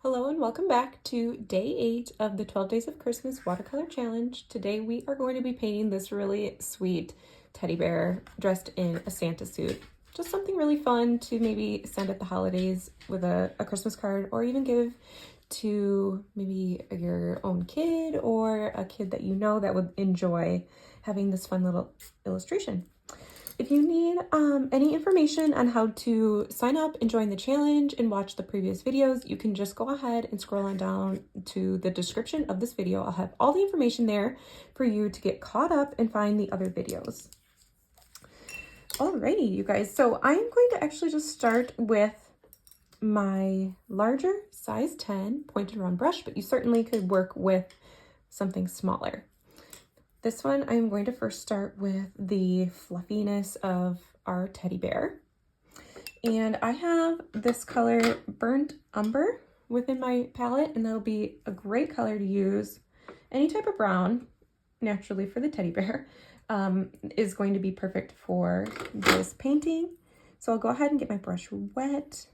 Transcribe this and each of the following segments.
Hello and welcome back to day 8 of the 12 Days of Christmas Watercolor Challenge. Today we are going to be painting this really sweet teddy bear dressed in a Santa suit. Just something really fun to maybe send at the holidays with a Christmas card, or even give to maybe your own kid or a kid that you know that would enjoy having this fun little illustration. If you need any information on how to sign up and join the challenge and watch the previous videos, you can just go ahead and scroll on down to the description of this video. I'll have all the information there for you to get caught up and find the other videos. Alrighty, you guys. So I am going to actually just start with my larger size 10 pointed round brush, but you certainly could work with something smaller. This one, I'm going to first start with the fluffiness of our teddy bear. And I have this color Burnt Umber within my palette, and that'll be a great color to use. Any type of brown, naturally for the teddy bear, is going to be perfect for this painting. So I'll go ahead and get my brush wet.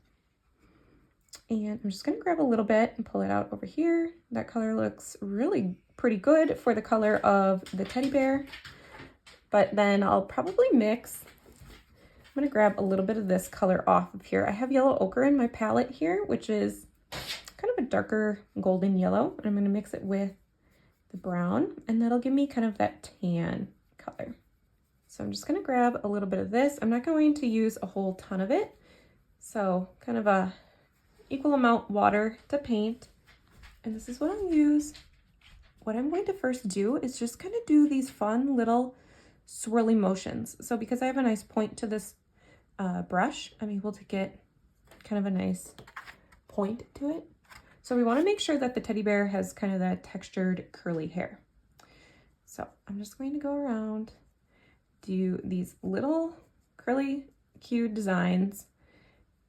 And I'm just going to grab a little bit and pull it out over here. That color looks really pretty good for the color of the teddy bear. But then I'll probably mix. I'm going to grab a little bit of this color off of here. I have yellow ochre in my palette here, which is kind of a darker golden yellow. And I'm going to mix it with the brown, and that'll give me kind of that tan color. So I'm just going to grab a little bit of this. I'm not going to use a whole ton of it. So kind of a equal amount water to paint. And this is what I'll use. What I'm going to first do is just kind of do these fun little swirly motions. So because I have a nice point to this brush, I'm able to get kind of a nice point to it. So we want to make sure that the teddy bear has kind of that textured curly hair. So I'm just going to go around, do these little curly cute designs.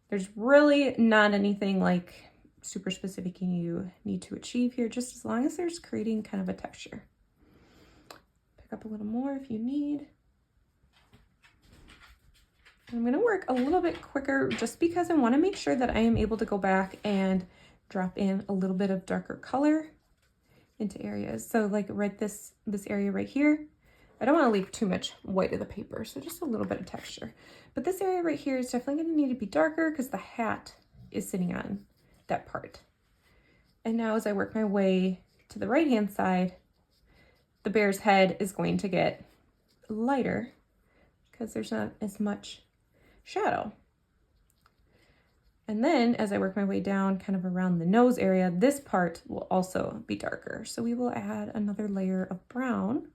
There's really not anything like super specific you need to achieve here, just as long as there's creating kind of a texture. Pick up a little more if you need. I'm going to work a little bit quicker just because I want to make sure that I am able to go back and drop in a little bit of darker color into areas. So like right this area right here, I don't want to leave too much white of the paper, so just a little bit of texture. But this area right here is definitely going to need to be darker because the hat is sitting on that part. And now as I work my way to the right-hand side, the bear's head is going to get lighter because there's not as much shadow. And then as I work my way down kind of around the nose area, this part will also be darker. So we will add another layer of brown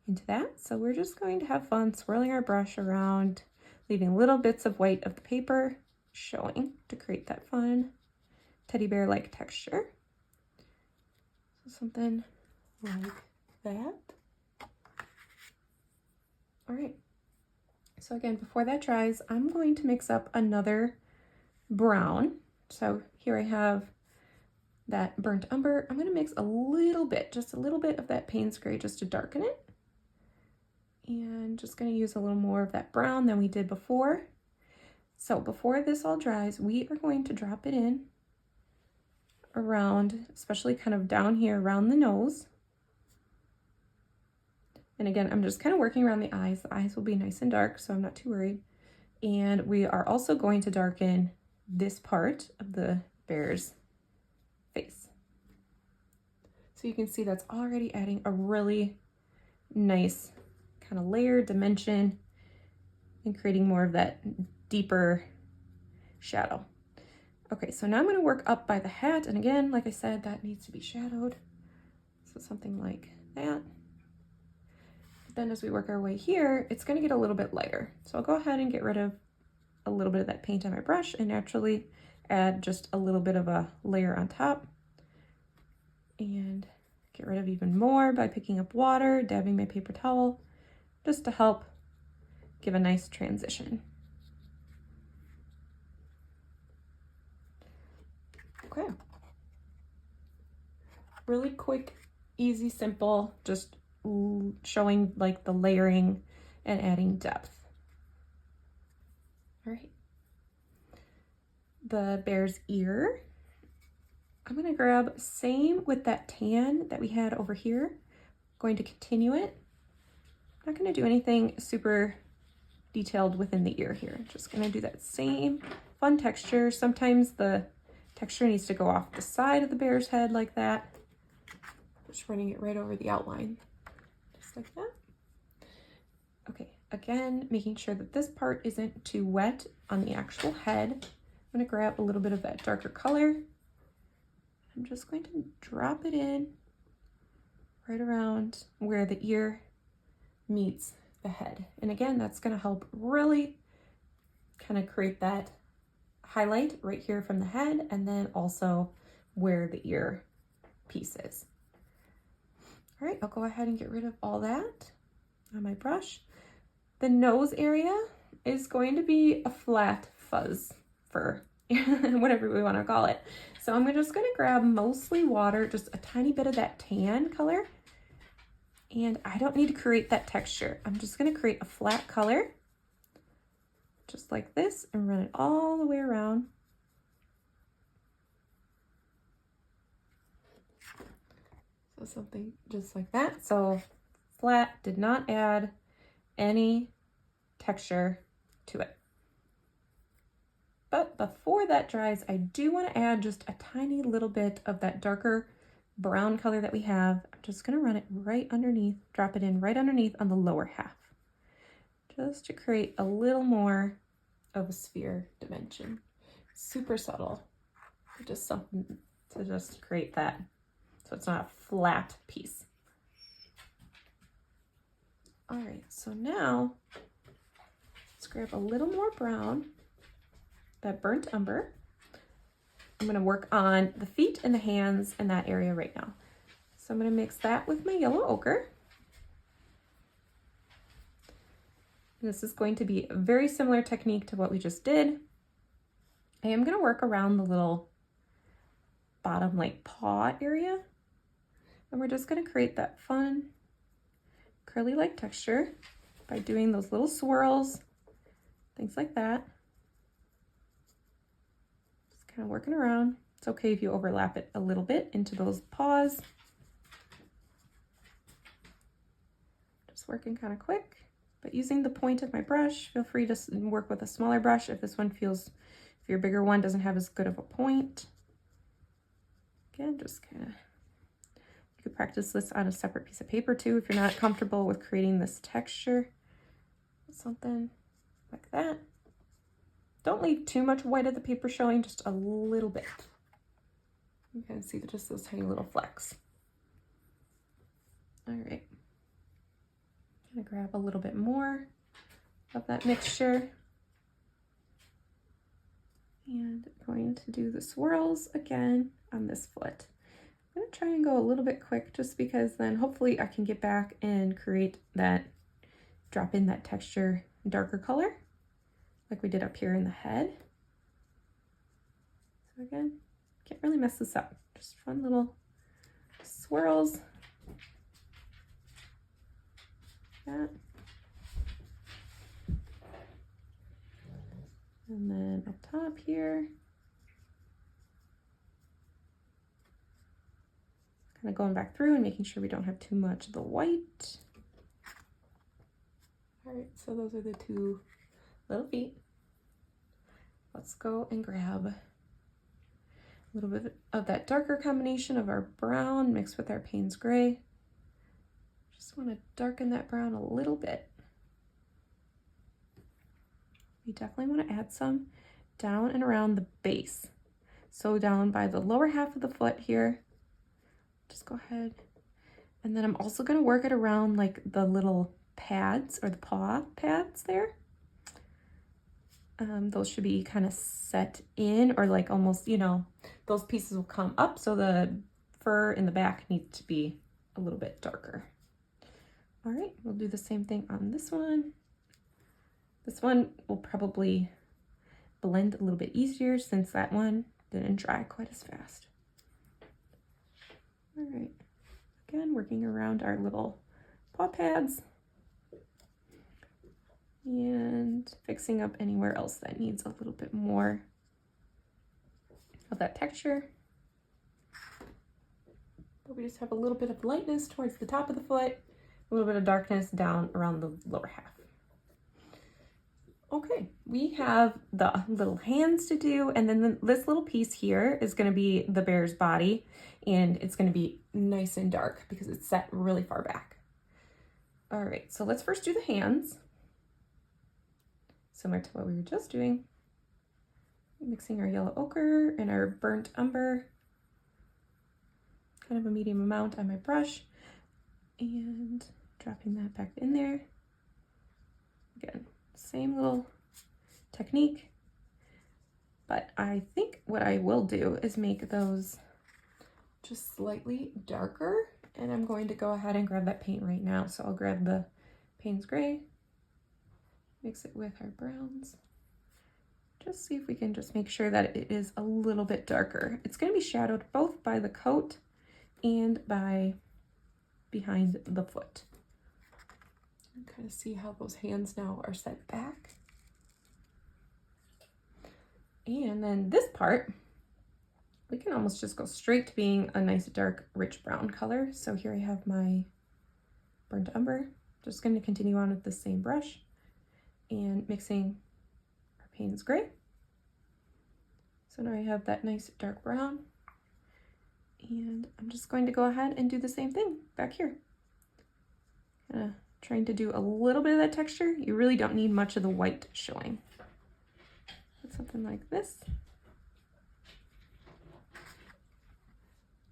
into that. So we're just going to have fun swirling our brush around, leaving little bits of white of the paper showing to create that fun teddy bear-like texture. So something like that. All right. So again, before that dries, I'm going to mix up another brown. So here I have that Burnt Umber. I'm going to mix a little bit, just a little bit of that Payne's Gray just to darken it. And just going to use a little more of that brown than we did before. So before this all dries, we are going to drop it in around, especially kind of down here around the nose. And again, I'm just kind of working around the eyes. The eyes will be nice and dark, so I'm not too worried. And we are also going to darken this part of the bear's face. So you can see that's already adding a really nice kind of layer dimension and creating more of that deeper shadow. Okay, so now I'm going to work up by the hat, and again, like I said, that needs to be shadowed. So something like that. But then as we work our way here, it's going to get a little bit lighter. So I'll go ahead and get rid of a little bit of that paint on my brush and naturally add just a little bit of a layer on top. And get rid of even more by picking up water, dabbing my paper towel, just to help give a nice transition. Okay. Really quick, easy, simple, just showing like the layering and adding depth. All right. The bear's ear I'm gonna grab, same with that tan that we had over here, going to continue it. I'm not gonna do anything super detailed within the ear here. Just gonna do that same fun texture. Sometimes the texture needs to go off the side of the bear's head like that. Just running it right over the outline, just like that. Okay, again, making sure that this part isn't too wet on the actual head. I'm gonna grab a little bit of that darker color. I'm just going to drop it in right around where the ear meets the head. And again, that's gonna help really kind of create that highlight right here from the head, and then also where the ear piece is. All right, I'll go ahead and get rid of all that on my brush. The nose area is going to be a flat fuzz fur, whatever we want to call it. So I'm just going to grab mostly water, just a tiny bit of that tan color. And I don't need to create that texture. I'm just going to create a flat color, just like this, and run it all the way around. So something just like that. So flat, did not add any texture to it. But before that dries, I do want to add just a tiny little bit of that darker brown color that we have. I'm just going to run it right underneath, drop it in right underneath on the lower half, just to create a little more of a sphere dimension. Super subtle, just something to just create that so it's not a flat piece. All right, so now let's grab a little more brown, that burnt umber. I'm gonna work on the feet and the hands and that area right now. So I'm gonna mix that with my yellow ochre. And this is going to be a very similar technique to what we just did. I am gonna work around the little bottom like paw area. And we're just gonna create that fun curly-like texture by doing those little swirls, things like that. Just kind of working around. It's okay if you overlap it a little bit into those paws. Just working kind of quick, but using the point of my brush. Feel free to work with a smaller brush if this one feels, if your bigger one doesn't have as good of a point. Again, just kind of, you could practice this on a separate piece of paper too if you're not comfortable with creating this texture. Something like that. Don't leave too much white of the paper showing, just a little bit. You can see just those tiny little flecks. All right. I'm gonna grab a little bit more of that mixture. And I'm going to do the swirls again on this foot. I'm gonna try and go a little bit quick just because then hopefully I can get back and create that, drop in that texture, darker color like we did up here in the head. So again, can't really mess this up. Just fun little swirls. That. And then up top here, kind of going back through and making sure we don't have too much of the white. All right, so those are the two little feet. Let's go and grab a little bit of that darker combination of our brown mixed with our Payne's gray. Just want to darken that brown a little bit. We definitely want to add some down and around the base. So down by the lower half of the foot here. Just go ahead. And then I'm also going to work it around like the little pads or the paw pads there. Those should be kind of set in, or like almost, you know, those pieces will come up. So the fur in the back needs to be a little bit darker. All right, we'll do the same thing on this one. This one will probably blend a little bit easier since that one didn't dry quite as fast. All right, again, working around our little paw pads and fixing up anywhere else that needs a little bit more of that texture. But we just have a little bit of lightness towards the top of the foot, a little bit of darkness down around the lower half. Okay, we have the little hands to do, and then this little piece here is going to be the bear's body, and it's going to be nice and dark because it's set really far back. All right, so let's first do the hands. Similar to what we were just doing. Mixing our yellow ochre and our burnt umber. Kind of a medium amount on my brush, and dropping that back in there. Again, same little technique, but I think what I will do is make those just slightly darker, and I'm going to go ahead and grab that paint right now. So I'll grab the Payne's Gray, mix it with our browns, just see if we can just make sure that it is a little bit darker. It's going to be shadowed both by the coat and by behind the foot. Kind of see how those hands now are set back. And then this part, we can almost just go straight to being a nice dark rich brown color. So here I have my burnt umber. Just going to continue on with the same brush and mixing our Payne's Gray. So now I have that nice dark brown, and I'm just going to go ahead and do the same thing back here. Trying to do a little bit of that texture. You really don't need much of the white showing. Put something like this.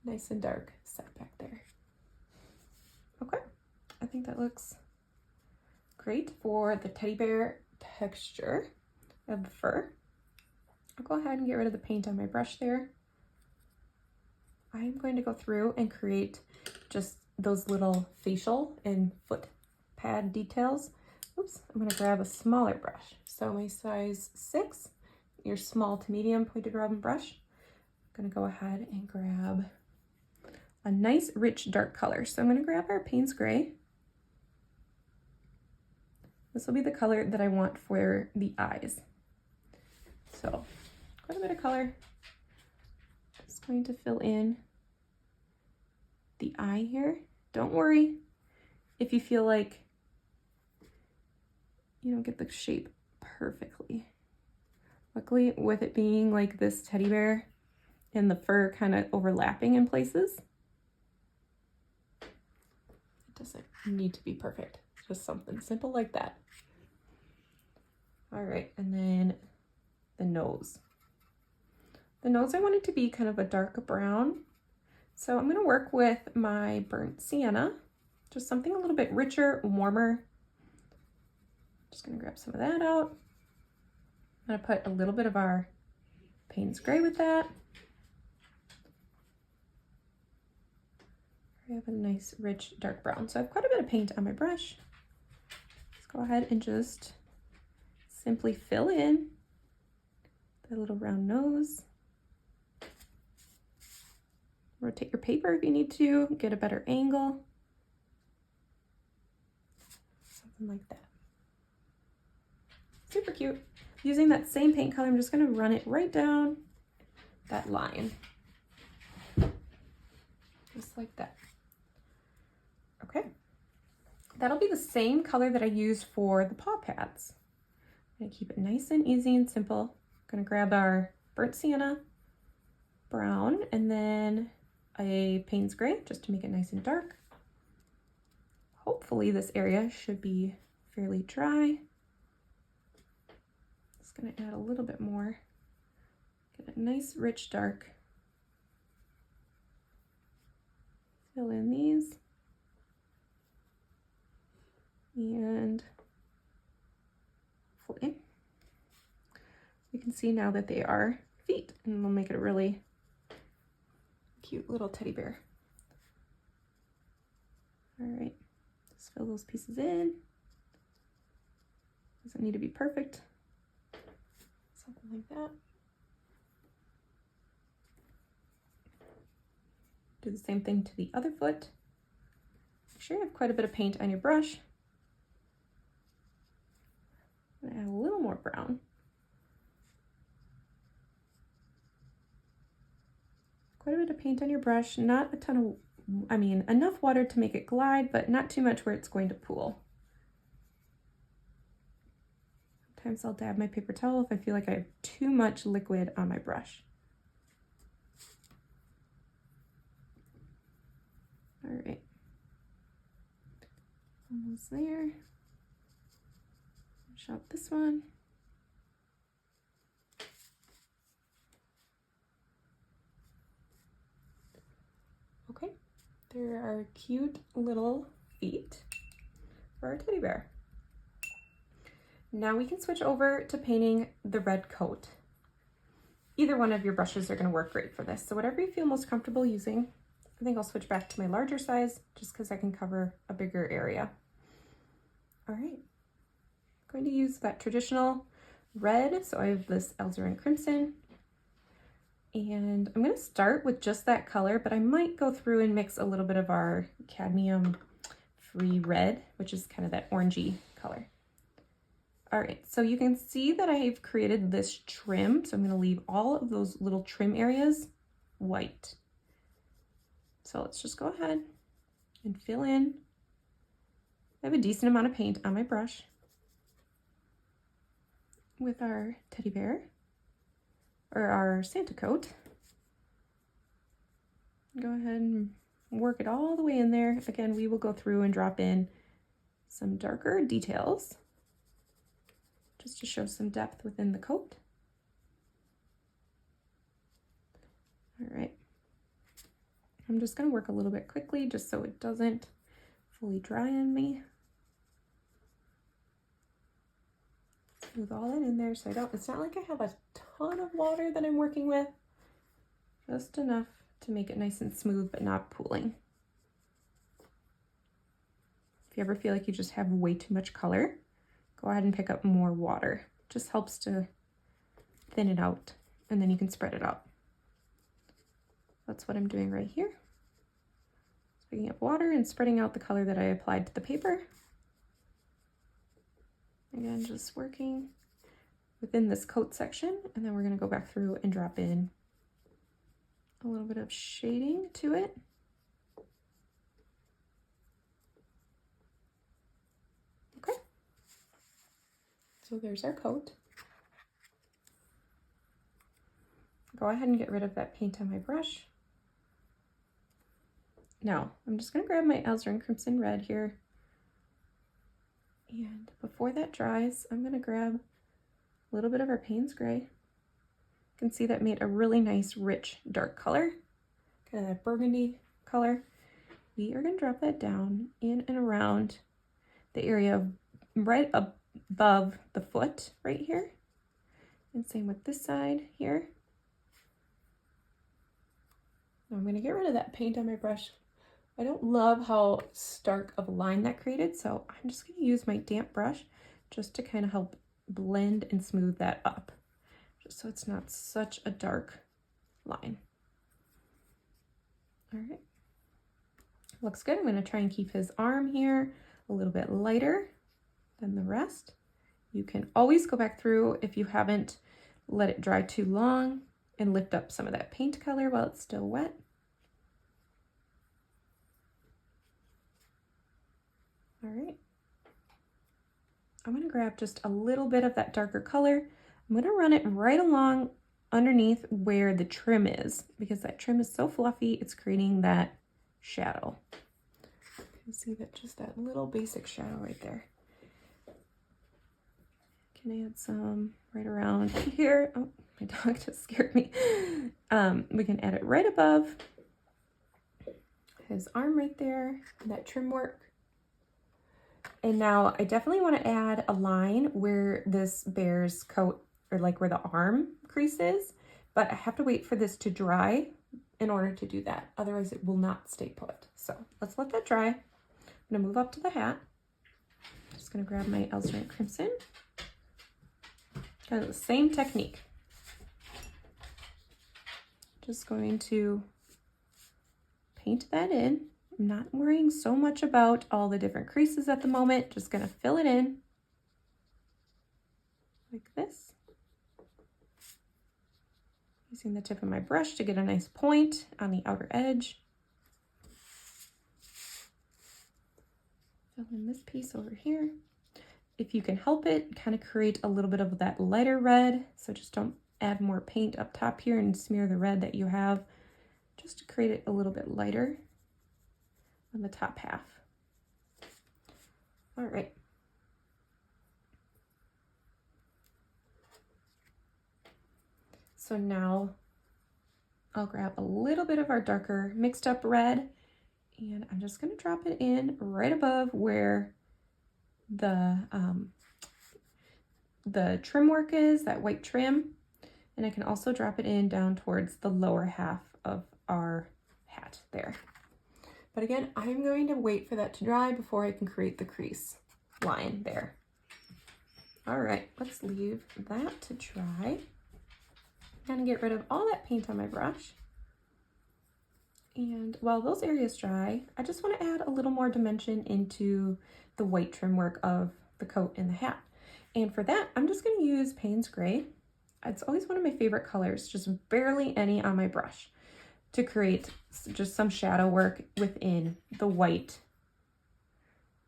Nice and dark set back there. Okay, I think that looks great for the teddy bear texture of the fur. I'll go ahead and get rid of the paint on my brush there. I'm going to go through and create just those little facial and foot pad details. Oops, I'm going to grab a smaller brush. So my size 6, your small to medium pointed robin brush. I'm going to go ahead and grab a nice rich dark color. So I'm going to grab our Payne's Gray. This will be the color that I want for the eyes. So quite a bit of color. Just going to fill in the eye here. Don't worry if you feel like you don't get the shape perfectly. Luckily, with it being like this teddy bear and the fur kind of overlapping in places, it doesn't need to be perfect. It's just something simple like that. All right, and then the nose. The nose, I want it to be kind of a dark brown. So I'm gonna work with my burnt sienna, just something a little bit richer, warmer. Just gonna grab some of that out. I'm gonna put a little bit of our Payne's Gray with that. I have a nice rich dark brown. So I have quite a bit of paint on my brush. Let's go ahead and just simply fill in the little round nose. Rotate your paper if you need to, get a better angle. Something like that. Super cute. Using that same paint color, I'm just going to run it right down that line. Just like that. Okay. That'll be the same color that I used for the paw pads. I'm going to keep it nice and easy and simple. I'm going to grab our burnt sienna brown and then a Payne's Gray just to make it nice and dark. Hopefully this area should be fairly dry. Just going to add a little bit more. Get a nice rich dark. Fill in these. And hopefully we can see now that they are feet, and we'll make it a really cute little teddy bear. All right, just fill those pieces in. Doesn't need to be perfect. Something like that. Do the same thing to the other foot. Make sure you have quite a bit of paint on your brush. I'm gonna add a little more brown. Quite a bit of paint on your brush, not a ton of I mean, enough water to make it glide, but not too much where it's going to pool. Sometimes I'll dab my paper towel if I feel like I have too much liquid on my brush. All right, almost there. Finish out this one. Okay, there are cute little feet for our teddy bear. Now we can switch over to painting the red coat. Either one of your brushes are going to work great for this, so whatever you feel most comfortable using. I think I'll switch back to my larger size just because I can cover a bigger area. All right, I'm going to use that traditional red, so I have this alizarin crimson, and I'm going to start with just that color, but I might go through and mix a little bit of our cadmium free red, which is kind of that orangey color. All right, so you can see that I've created this trim, so I'm going to leave all of those little trim areas white. So let's just go ahead and fill in. I have a decent amount of paint on my brush with our teddy bear, or our Santa coat. Go ahead and work it all the way in there. Again, we will go through and drop in some darker details just to show some depth within the coat. All right. I'm just going to work a little bit quickly just so it doesn't fully dry on me. Smooth all that in there so it's not like I have a ton of water that I'm working with, just enough to make it nice and smooth but not pooling. If you ever feel like you just have way too much color, go ahead and pick up more water. Just helps to thin it out, and then you can spread it out. That's what I'm doing right here. Picking up water and spreading out the color that I applied to the paper. Again, just working within this coat section, and then we're going to go back through and drop in a little bit of shading to it. Okay, so there's our coat. Go ahead and get rid of that paint on my brush. Now, I'm just going to grab my alizarin crimson red here. And before that dries, I'm going to grab a little bit of our Payne's gray. You can see that made a really nice, rich, dark color, kind of that burgundy color. We are going to drop that down in and around the area right above the foot right here. And same with this side here. Now I'm going to get rid of that paint on my brush. I don't love how stark of a line that created, so I'm just going to use my damp brush just to kind of help blend and smooth that up, just so it's not such a dark line. All right, looks good. I'm going to try and keep his arm here a little bit lighter than the rest. You can always go back through if you haven't let it dry too long and lift up some of that paint color while it's still wet. All right, I'm going to grab just a little bit of that darker color. I'm going to run it right along underneath where the trim is, because that trim is so fluffy, it's creating that shadow. You can see that, just that little basic shadow right there. Can add some right around here. Oh, my dog just scared me. We can add it right above his arm right there, that trim work. And now I definitely want to add a line where this bear's coat, or like where the arm crease is, but I have to wait for this to dry in order to do that. Otherwise it will not stay put. So let's let that dry. I'm going to move up to the hat. Just going to grab my alizarin crimson. Kind of the same technique. Just going to paint that in. I'm not worrying so much about all the different creases at the moment. Just going to fill it in like this. Using the tip of my brush to get a nice point on the outer edge. fill in this piece over here. If you can help it, kind of create a little bit of that lighter red. So just don't add more paint up top here and smear the red that you have, just to create it a little bit lighter on the top half. All right. So now I'll grab a little bit of our darker mixed up red, and I'm just going to drop it in right above where the trim work is, that white trim. And I can also drop it in down towards the lower half of our hat there. But again, I'm going to wait for that to dry before I can create the crease line there. All right, let's leave that to dry. And get rid of all that paint on my brush. And while those areas dry, I just want to add a little more dimension into the white trim work of the coat and the hat. And for that, I'm just going to use Payne's Gray. It's always one of my favorite colors, just barely any on my brush, to create just some shadow work within the white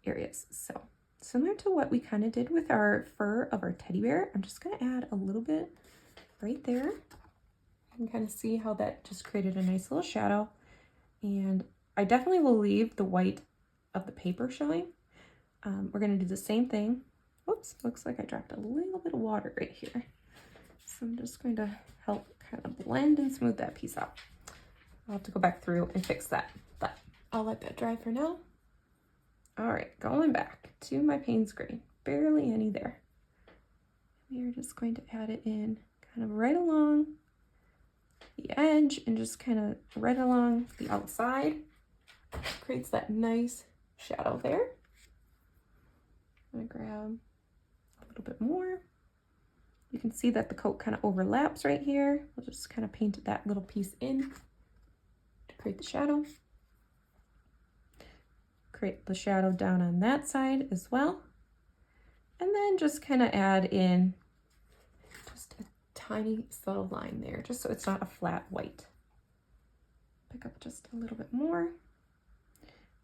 areas. So similar to what we kind of did with our fur of our teddy bear, I'm just going to add a little bit right there. You can kind of see how that just created a nice little shadow. And I definitely will leave the white of the paper showing. We're going to do the same thing. Whoops, looks like I dropped a little bit of water right here. So I'm just going to help kind of blend and smooth that piece out. I'll have to go back through and fix that, but I'll let that dry for now. All right, going back to my Payne's Gray, barely any there. We are just going to add it in kind of right along the edge and just kind of right along the outside. Creates that nice shadow there. I'm gonna grab a little bit more. You can see that the coat kind of overlaps right here. We'll just kind of paint that little piece in to create the shadow. Create the shadow down on that side as well. And then just kind of add in just a tiny subtle line there, just so it's not a flat white. Pick up just a little bit more.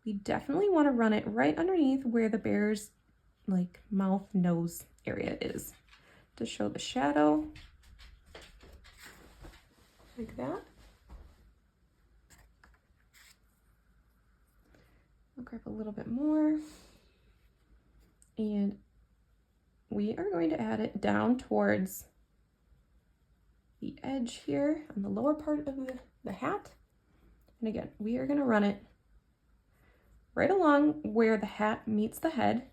We definitely want to run it right underneath where the bear's like mouth nose area is, to show the shadow, like that. I'll grab a little bit more, and we are going to add it down towards the edge here on the lower part of the hat. And again, we are going to run it right along where the hat meets the head,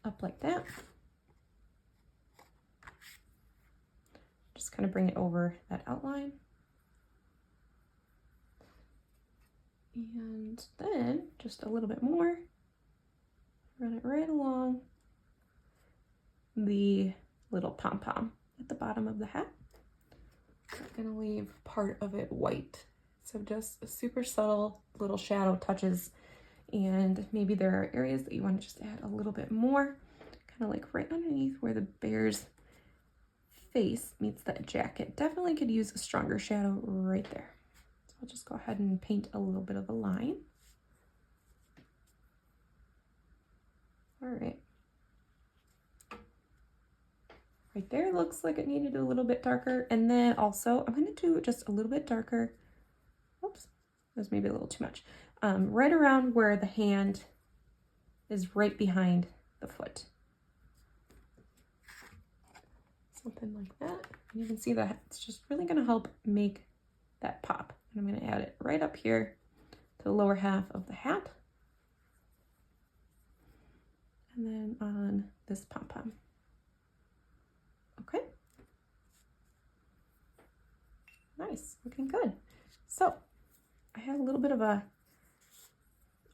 up like that. Just kind of bring it over that outline. And then just a little bit more. Run it right along the little pom-pom at the bottom of the hat. I'm gonna leave part of it white. So just super subtle little shadow touches. And maybe there are areas that you want to just add a little bit more, kind of like right underneath where the bear's face meets that jacket. Definitely could use a stronger shadow right there. So I'll just go ahead and paint a little bit of a line. All right. Right there looks like it needed a little bit darker. And then also I'm going to do just a little bit darker. Oops, that was maybe a little too much. Right around where the hand is right behind the foot. Something like that. And you can see that it's just really going to help make that pop. And I'm going to add it right up here to the lower half of the hat. And then on this pom-pom. Okay. Nice, looking good. So I have a little bit of a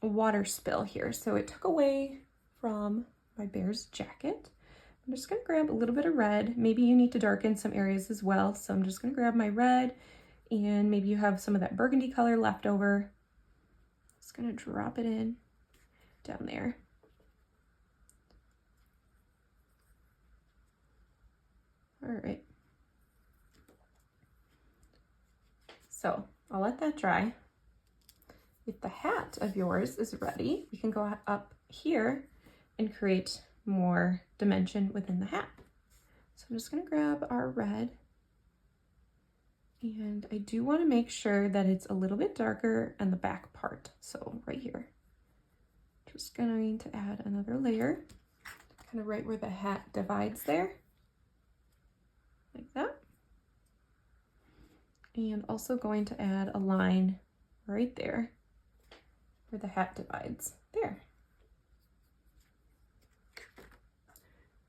water spill here. So it took away from my bear's jacket. I'm just going to grab a little bit of red. Maybe you need to darken some areas as well. So I'm just going to grab my red, and maybe you have some of that burgundy color left over. Just going to drop it in down there. All right. So I'll let that dry. If the hat of yours is ready, you can go up here and create more dimension within the hat. So I'm just gonna grab our red, and I do wanna make sure that it's a little bit darker on the back part. So right here, just going to add another layer, kind of right where the hat divides there, like that. And also going to add a line right there where the hat divides there.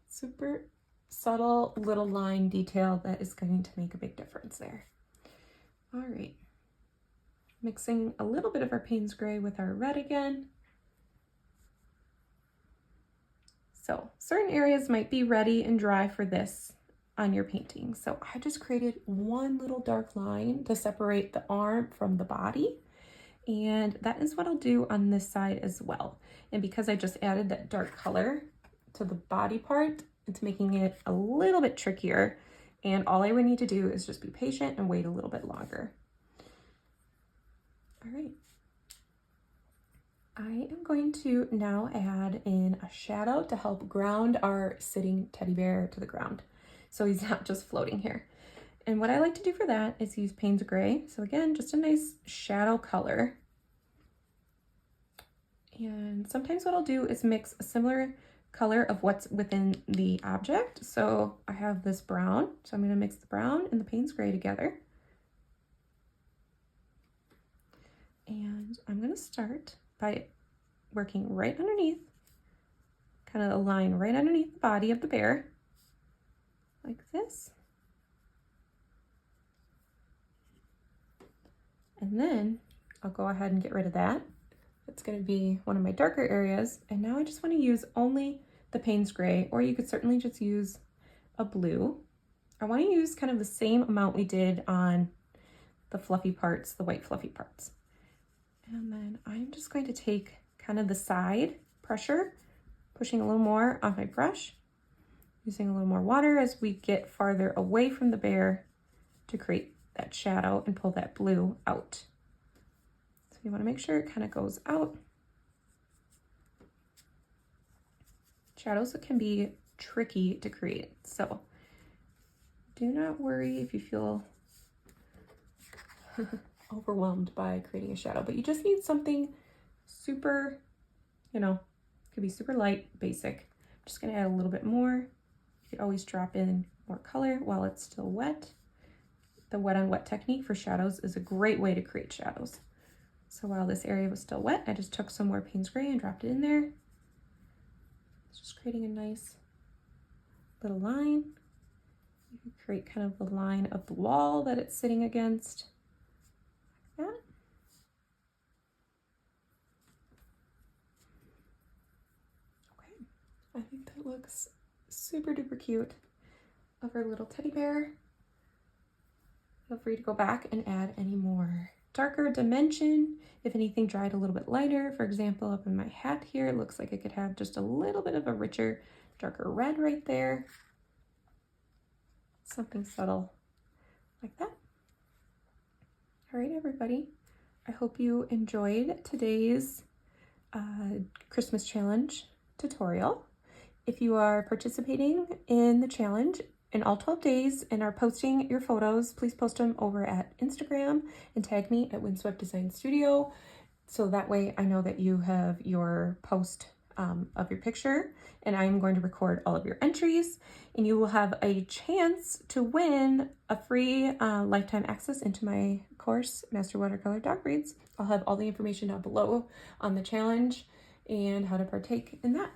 Super subtle little line detail that is going to make a big difference there. All right, mixing a little bit of our Payne's gray with our red again. So certain areas might be ready and dry for this on your painting. So I just created one little dark line to separate the arm from the body. And that is what I'll do on this side as well. And because I just added that dark color to the body part, it's making it a little bit trickier. And all I would need to do is just be patient and wait a little bit longer. All right. I am going to now add in a shadow to help ground our sitting teddy bear to the ground, so he's not just floating here. And what I like to do for that is use Payne's gray. So again, just a nice shadow color. And sometimes what I'll do is mix a similar color of what's within the object. So I have this brown, so I'm going to mix the brown and the Payne's gray together. And I'm going to start by working right underneath, kind of a line right underneath the body of the bear, like this. And then I'll go ahead and get rid of that. It's going to be one of my darker areas. And now I just want to use only the Payne's gray, or you could certainly just use a blue. I want to use kind of the same amount we did on the fluffy parts, the white fluffy parts. And then I'm just going to take kind of the side pressure, pushing a little more on my brush, using a little more water as we get farther away from the bear to create that shadow and pull that blue out. So you want to make sure it kind of goes out. Shadows can be tricky to create, so do not worry if you feel overwhelmed by creating a shadow, but you just need something super, could be super light, basic. I'm just gonna add a little bit more. You could always drop in more color while it's still wet. The wet on wet technique for shadows is a great way to create shadows. So while this area was still wet, I just took some more Payne's gray and dropped it in there. It's just creating a nice little line. You can create kind of the line of the wall that it's sitting against, like that. Okay, I think that looks super duper cute of our little teddy bear. Feel free to go back and add any more darker dimension. If anything dried a little bit lighter, for example, up in my hat here, it looks like it could have just a little bit of a richer, darker red right there. Something subtle like that. All right, everybody. I hope you enjoyed today's Christmas challenge tutorial. If you are participating in the challenge in all 12 days and are posting your photos, please post them over at Instagram and tag me at Windswept Design Studio. So that way I know that you have your post of your picture, and I'm going to record all of your entries, and you will have a chance to win a free lifetime access into my course, Master Watercolor Dog Breeds. I'll have all the information down below on the challenge and how to partake in that.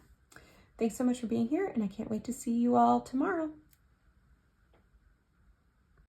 Thanks so much for being here, and I can't wait to see you all tomorrow.